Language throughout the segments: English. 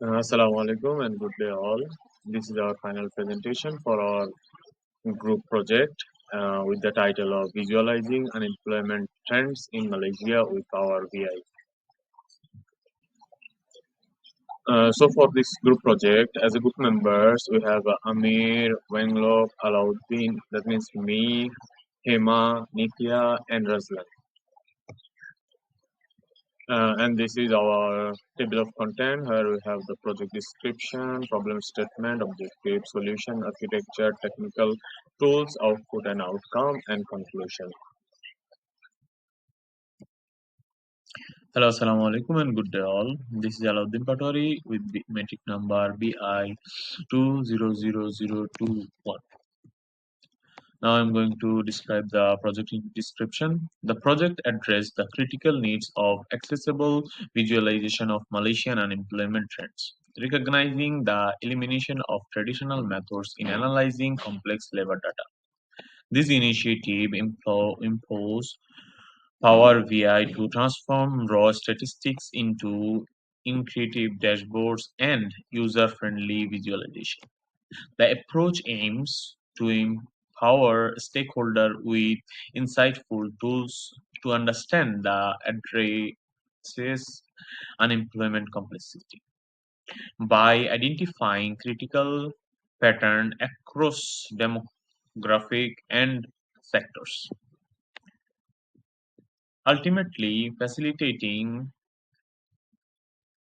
Assalamu alaikum and good day all. This is our final presentation for our group project with the title of Visualizing Unemployment Trends in Malaysia with our VI. So for this group project, as a group members, we have Amir, Wenglok, Alauddin, that means me, Hema, Nitya and Razlan. And this is our table of content. Here we have the project description, problem statement, objective, solution, architecture, technical tools, output and outcome, and conclusion. Hello, assalamu alaikum and good day all. This is Alauddin Patori with metric number BI 200021. Now I'm going to describe the project in description. The project addressed the critical needs of accessible visualization of Malaysian unemployment trends, recognizing the elimination of traditional methods in analyzing complex labor data. This initiative imposed Power VI to transform raw statistics into intuitive dashboards and user-friendly visualization. The approach aims to empower stakeholders with insightful tools to understand the addresses unemployment complexity by identifying critical pattern across demographic and sectors, ultimately facilitating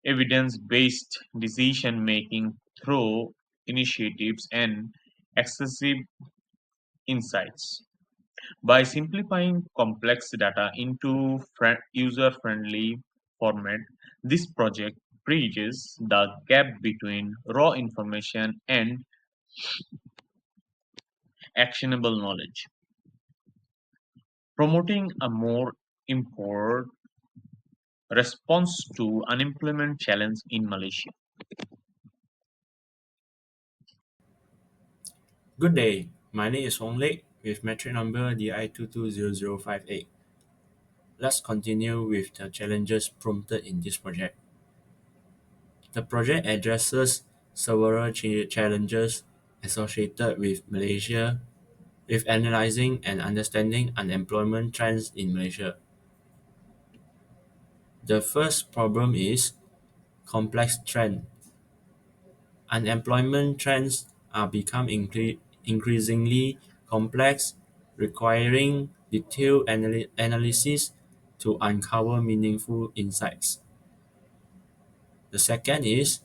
evidence-based decision making through initiatives and excessive insights. By simplifying complex data into user-friendly format, this project bridges the gap between raw information and actionable knowledge, promoting a more informed response to unemployment challenge in Malaysia. Good day, my name is Hong Lek with metric number DI220058. Let's continue with the challenges prompted in this project. The project addresses several challenges associated with Malaysia with analyzing and understanding unemployment trends in Malaysia. The first problem is complex trend. Unemployment trends are becoming increasingly complex, requiring detailed analysis to uncover meaningful insights. The second is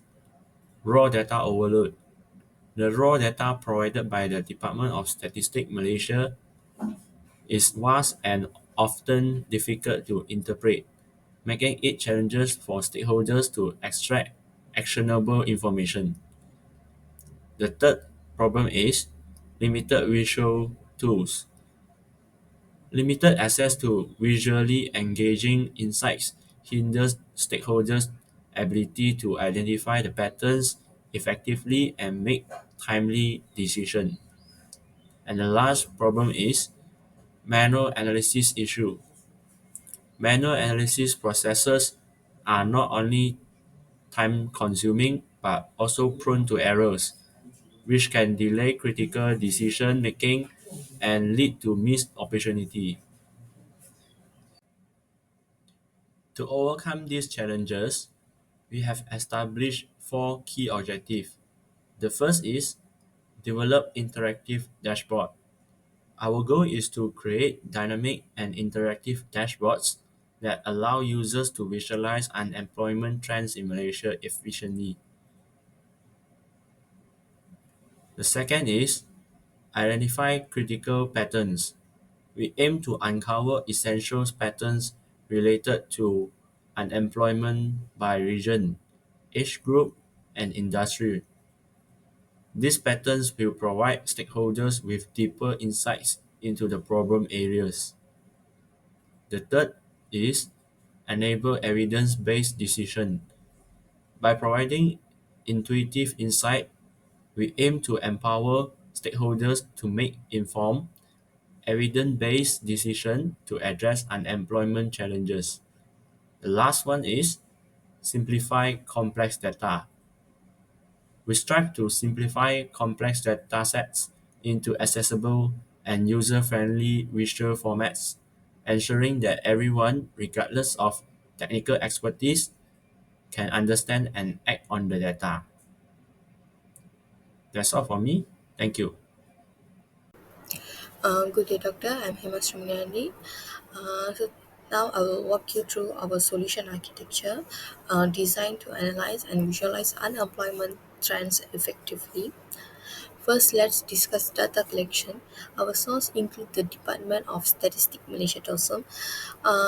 raw data overload. The raw data provided by the Department of Statistics Malaysia is vast and often difficult to interpret, making it challenging for stakeholders to extract actionable information. The third problem is limited visual tools. Limited access to visually engaging insights hinders stakeholders' ability to identify the patterns effectively and make timely decisions. And the last problem is manual analysis issue. Manual analysis processes are not only time consuming but also prone to errors, which can delay critical decision making and lead to missed opportunity. To overcome these challenges, we have established four key objectives. The first is develop interactive dashboard. Our goal is to create dynamic and interactive dashboards that allow users to visualize unemployment trends in Malaysia efficiently. The second is identify critical patterns. We aim to uncover essential patterns related to unemployment by region, age group, and industry. These patterns will provide stakeholders with deeper insights into the problem areas. The third is enable evidence-based decision. By providing intuitive insight, we aim to empower stakeholders to make informed, evidence-based decisions to address unemployment challenges. The last one is simplify complex data. We strive to simplify complex datasets into accessible and user-friendly visual formats, ensuring that everyone, regardless of technical expertise, can understand and act on the data. That's all for me. Thank you. Good day, Doctor. I'm Hema Srimanandi. So now I will walk you through our solution architecture designed to analyze and visualize unemployment trends effectively. First, let's discuss data collection. Our source include the Department of Statistics Malaysia TOSM,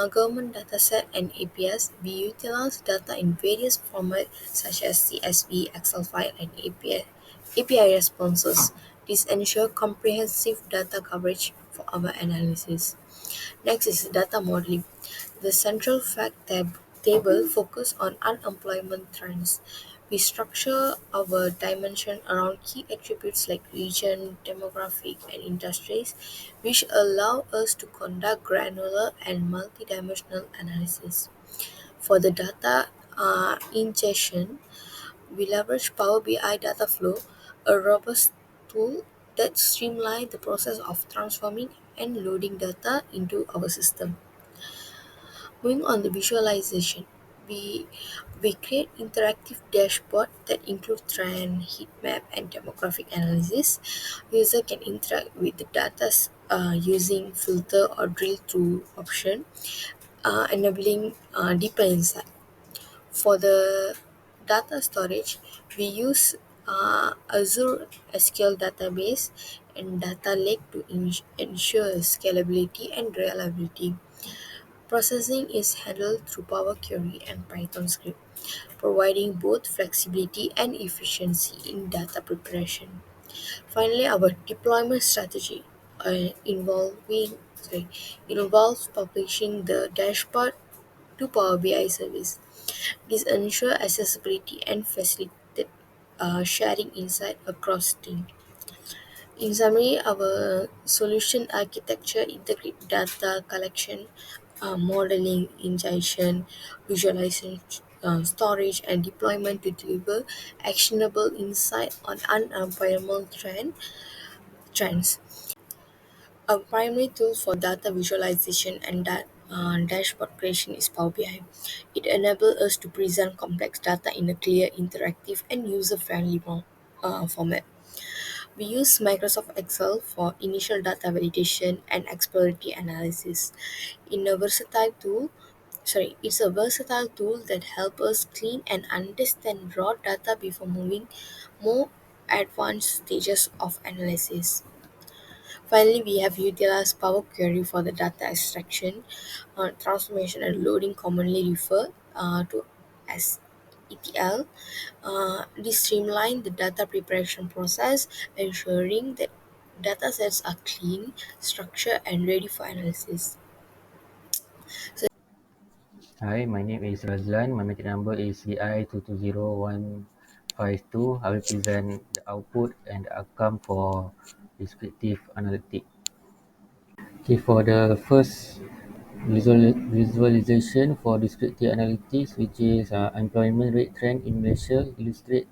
government dataset and APS. We utilize data in various formats such as CSV, Excel file, and API responses. This ensure comprehensive data coverage for our analysis. Next is data modeling. The central table focus on unemployment trends. We structure our dimension around key attributes like region, demographic, and industries, which allow us to conduct granular and multidimensional analysis. For the data ingestion, we leverage Power BI Data Flow, a robust tool that streamlines the process of transforming and loading data into our system. Moving on the visualization, we we create interactive dashboard that include trend, heat map, and demographic analysis. User can interact with the data using filter or drill through option, enabling deeper insight. For the data storage, we use Azure SQL database and data lake to ensure scalability and reliability. Processing is handled through Power Query and Python script, providing both flexibility and efficiency in data preparation. Finally, our deployment strategy involves publishing the dashboard to Power BI service. This ensures accessibility and facilitate sharing insight across teams. In summary, our solution architecture integrates data collection, modeling, ingestion, visualization, storage, and deployment to deliver actionable insight on unemployment trends. A primary tool for data visualization and dashboard creation is Power BI. It enables us to present complex data in a clear, interactive, and user-friendly format. We use Microsoft Excel for initial data validation and exploratory analysis. In a versatile tool, it's a versatile tool that helps us clean and understand raw data before moving more advanced stages of analysis. Finally, we have utilized Power Query for the data extraction, transformation, and loading, commonly referred to as ETL. This streamline the data preparation process, ensuring that datasets are clean, structured, and ready for analysis. So, Hi, my name is Razlan. My meeting number is CI220152. I will present the output and the outcome for descriptive analytics. Okay, for the first visualization for descriptive analytics, which is employment rate trend in Malaysia, illustrate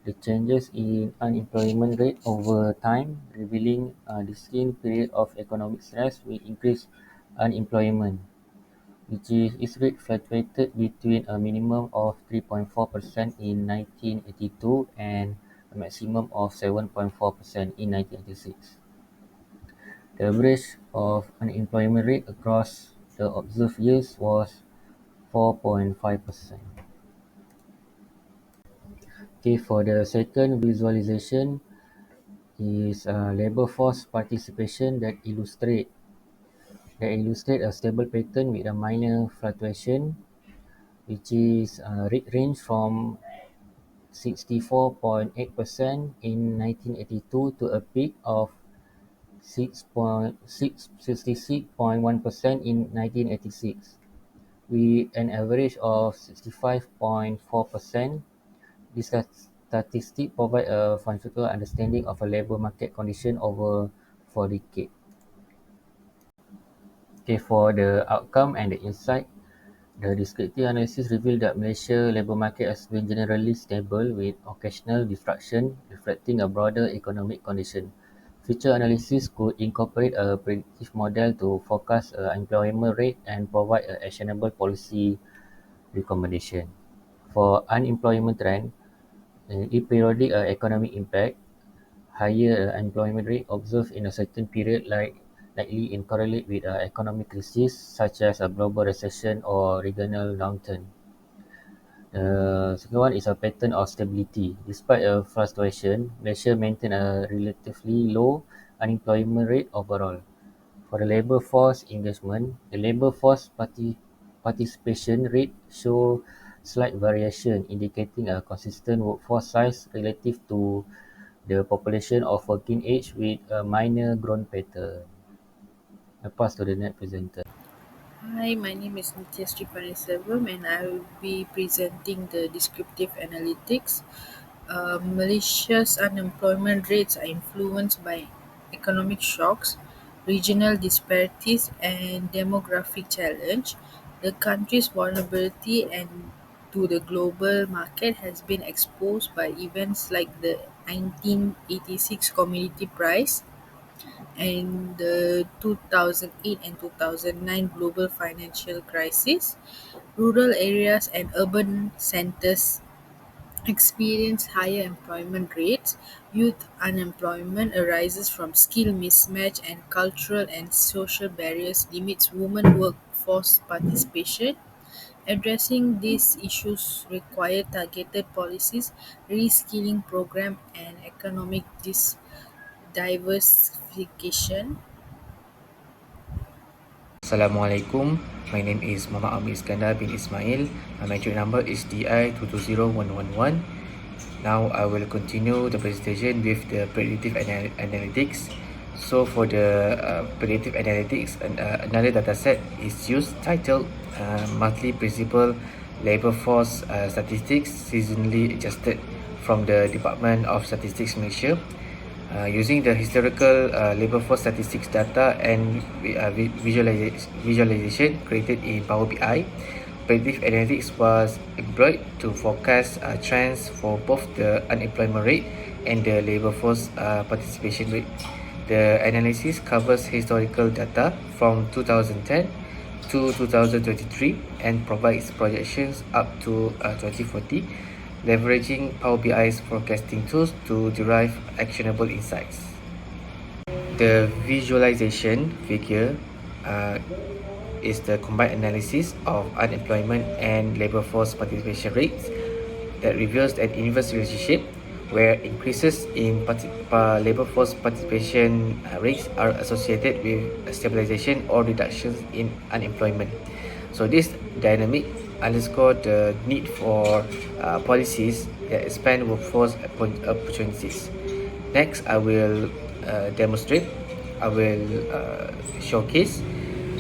the changes in unemployment rate over time, revealing a distinct period of economic stress with increased unemployment, which is rate fluctuated between a minimum of 3.4% in 1982 and a maximum of 7.4% in 1986. The average of unemployment rate across the observed years was 4.5%. Okay, for the second visualization is labor force participation that illustrate a stable pattern with a minor fluctuation, which is rate range from 64.8% in 1982 to a peak of 66.1% in 1986, with an average of 65.4%. This statistic provide a fundamental understanding of a labor market condition over 4 decades. Okay, for the outcome and the insight, The descriptive analysis revealed that Malaysia's labour market has been generally stable with occasional disruption reflecting a broader economic condition. Future analysis could incorporate a predictive model to forecast employment rate and provide actionable policy recommendation. For unemployment trend, periodic economic impact, higher employment rate observed in a certain period likely in correlate with economic crisis such as a global recession or regional downturn. The second one is a pattern of stability. Despite a fluctuation, Malaysia maintained a relatively low unemployment rate overall. For the labour force engagement, the labour force participation rate show slight variation, indicating a consistent workforce size relative to the population of working age with a minor growth pattern. I pass to the next presenter. Hi, my name is Nitya Sripaniselvam and I will be presenting the descriptive analytics. Malaysia's unemployment rates are influenced by economic shocks, regional disparities, and demographic challenge. The country's vulnerability and to the global market has been exposed by events like the 1986 Community Price and the 2008 and 2009 global financial crisis. Rural areas and urban centers experience higher employment rates. Youth unemployment arises from skill mismatch, and cultural and social barriers limits women workforce participation. Addressing these issues require targeted policies, reskilling program, and economic diversification. Assalamualaikum. My name is Muhammad Amir Iskandar bin Ismail. My matric number is DI220111. Now I will continue the presentation with the predictive analytics. So for the predictive analytics, another dataset is used titled Monthly Principal Labour Force Statistics Seasonally Adjusted from the Department of Statistics Malaysia. Using the historical labor force statistics data and visualization created in Power BI, predictive analytics was employed to forecast trends for both the unemployment rate and the labor force participation rate. The analysis covers historical data from 2010 to 2023 and provides projections up to 2040, leveraging Power BI's forecasting tools to derive actionable insights. The visualization figure is the combined analysis of unemployment and labor force participation rates that reveals an inverse relationship where increases in labor force participation rates are associated with stabilization or reductions in unemployment. So this dynamic underscores the need for policies that expand workforce opportunities. Next, I will demonstrate. I will showcase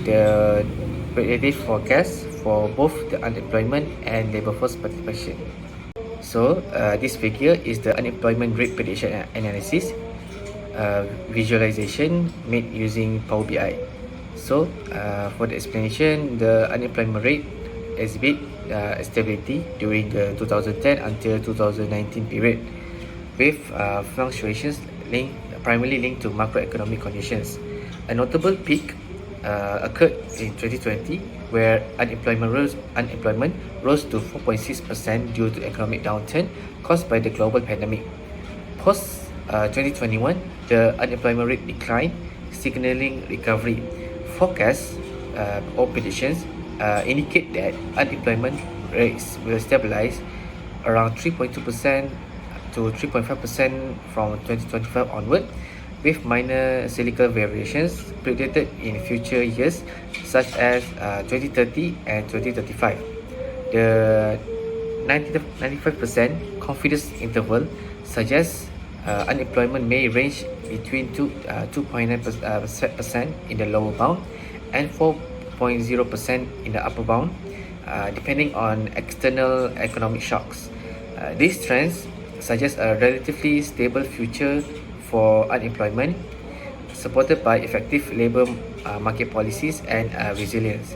the predictive forecast for both the unemployment and labor force participation. So this figure is the unemployment rate prediction analysis visualization made using Power BI. So for the explanation, the unemployment rate exhibit stability during the 2010 until 2019 period, with fluctuations primarily linked to macroeconomic conditions. A notable peak occurred in 2020, where unemployment rose to 4.6% due to economic downturn caused by the global pandemic. Post 2021, the unemployment rate declined, signaling recovery. Forecasts or predictions indicate that unemployment rates will stabilize around 3.2% to 3.5% from 2025 onward, with minor cyclical variations predicted in future years such as 2030 and 2035. The 95% confidence interval suggests unemployment may range between 2.9% in the lower bound and 4.0% in the upper bound, depending on external economic shocks. These trends suggest a relatively stable future for unemployment, supported by effective labour market policies and resilience.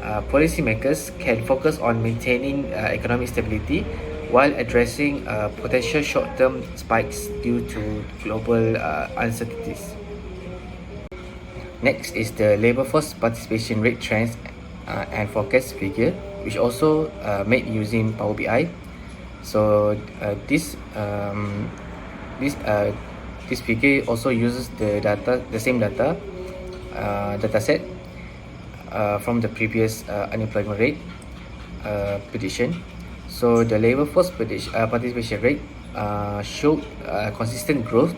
policymakers can focus on maintaining economic stability while addressing potential short-term spikes due to global uncertainties. Next is the labor force participation rate trends and forecast figure, which also made using Power BI. So this this figure also uses the same data set from the previous unemployment rate prediction. So the labor force participation rate showed consistent growth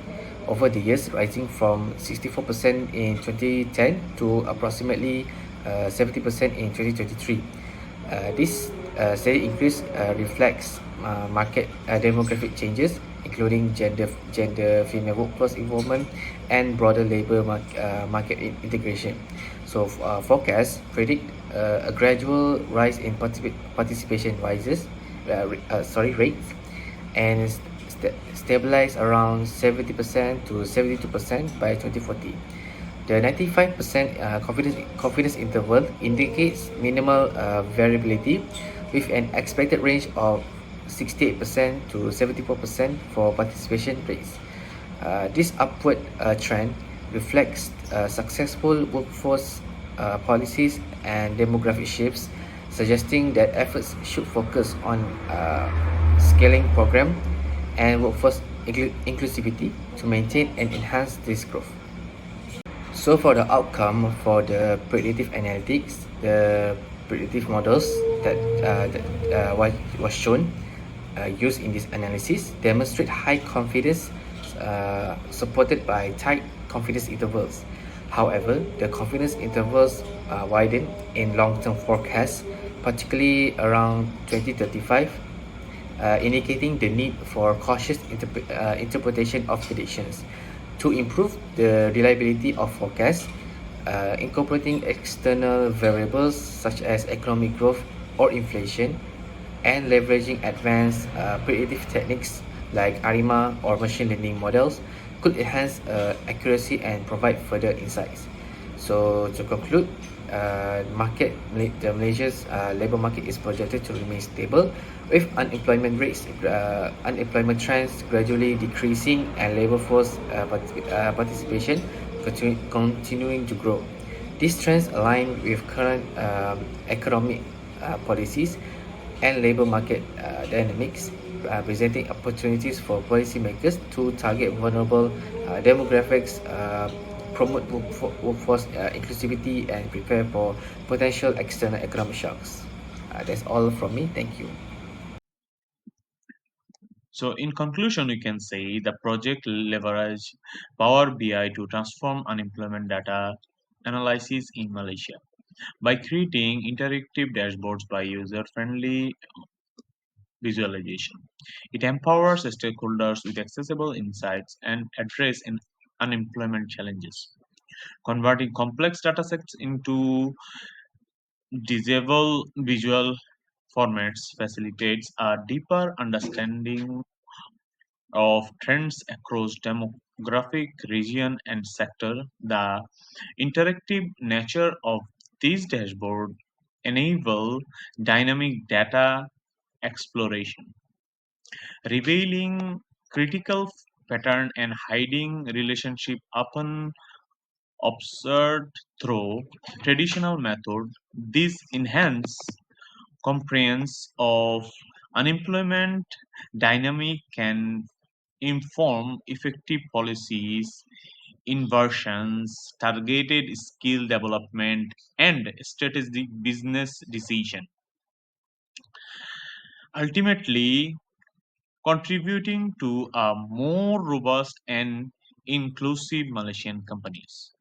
over the years, rising from 64% in 2010 to approximately 70% in 2023. This steady increase reflects market demographic changes, including female workforce involvement, and broader labor market integration. So forecasts predict a gradual rise in participation rates, and stabilize around 70% to 72% by 2040. The 95% confidence interval indicates minimal variability, with an expected range of 68% to 74% for participation rates. This upward trend reflects successful workforce policies and demographic shifts, suggesting that efforts should focus on scaling program and workforce inclusivity to maintain and enhance this growth. So for the outcome for the predictive analytics, the predictive models that was shown used in this analysis demonstrate high confidence supported by tight confidence intervals. However, the confidence intervals widen in long-term forecasts, particularly around 2035, indicating the need for cautious interpretation of predictions. To improve the reliability of forecasts, incorporating external variables such as economic growth or inflation, and leveraging advanced predictive techniques like ARIMA or machine learning models could enhance accuracy and provide further insights. So to conclude, the Malaysia's labor market is projected to remain stable, with unemployment trends gradually decreasing and labor force participation continuing to grow. These trends align with current economic policies and labor market dynamics, presenting opportunities for policymakers to target vulnerable demographics, promote workforce inclusivity, and prepare for potential external economic shocks. That's all from me. Thank you. So, in conclusion, we can say the project leveraged Power BI to transform unemployment data analysis in Malaysia by creating interactive dashboards by user-friendly visualization. It empowers stakeholders with accessible insights and address unemployment challenges. Converting complex datasets into disable visual formats facilitates a deeper understanding of trends across demographic, region, and sector. The interactive nature of these dashboards enable dynamic data exploration, revealing critical pattern and hiding relationship often observed through traditional method. This enhance comprehension of unemployment dynamic can inform effective policies, inversions, targeted skill development, and strategic business decision, ultimately contributing to a more robust and inclusive Malaysian companies.